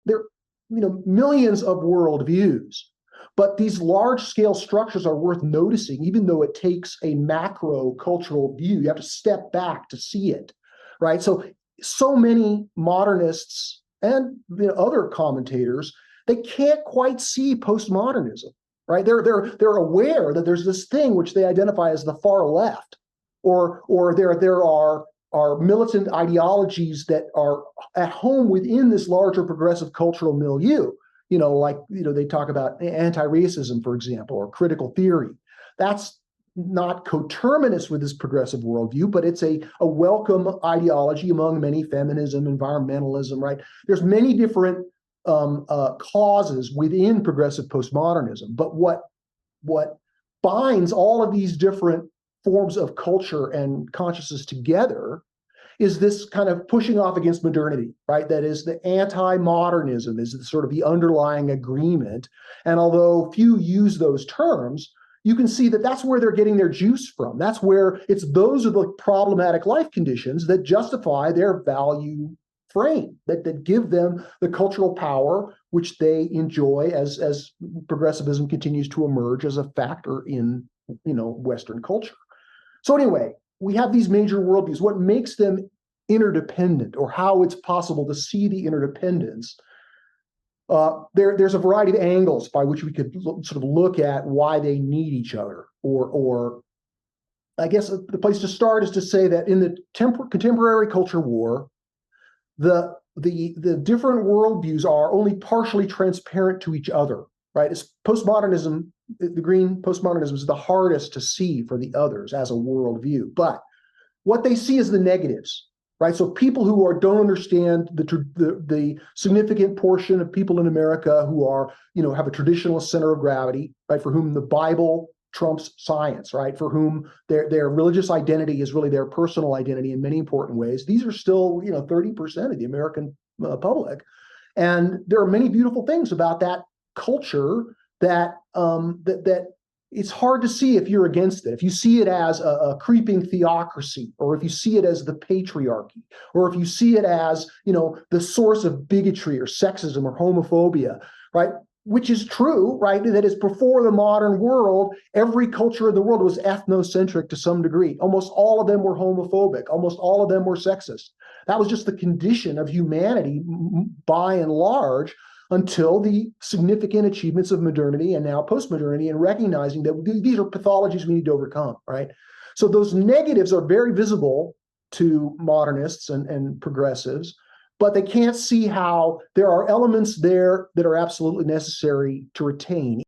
there, millions of worldviews. But these large-scale structures are worth noticing, even though it takes a macro cultural view. You have to step back to see it, right? So many modernists and other commentators, they can't quite see postmodernism, right? They're aware that there's this thing which they identify as the far left, or there are militant ideologies that are at home within this larger progressive cultural milieu. They talk about anti-racism, for example, or critical theory. That's not coterminous with this progressive worldview, but it's a welcome ideology among many: feminism, environmentalism, right? There's many different causes within progressive postmodernism. But what binds all of these different forms of culture and consciousness together is this kind of pushing off against modernity, right? That is, the anti-modernism is sort of the underlying agreement. And although few use those terms, you can see that that's where they're getting their juice from. That's where those are the problematic life conditions that justify their value frame, that give them the cultural power which they enjoy as progressivism continues to emerge as a factor in Western culture. So anyway, we have these major worldviews. What makes them interdependent, or how it's possible to see the interdependence? There's a variety of angles by which we could sort of look at why they need each other. Or I guess the place to start is to say that in the contemporary culture war, the different worldviews are only partially transparent to each other, right? It's postmodernism. The green postmodernism is the hardest to see for the others as a worldview, but what they see is the negatives, right? So people who don't understand the significant portion of people in America who are, have a traditionalist center of gravity, right? For whom the Bible trumps science, right? For whom their religious identity is really their personal identity in many important ways. These are still, 30% of the American public, and there are many beautiful things about that culture that it's hard to see if you're against it. If you see it as a creeping theocracy, or if you see it as the patriarchy, or if you see it as, the source of bigotry or sexism or homophobia, right? Which is true, right? That is, before the modern world, every culture in the world was ethnocentric to some degree. Almost all of them were homophobic. Almost all of them were sexist. That was just the condition of humanity by and large, until the significant achievements of modernity and now postmodernity, and recognizing that these are pathologies we need to overcome, right? So those negatives are very visible to modernists and progressives, but they can't see how there are elements there that are absolutely necessary to retain.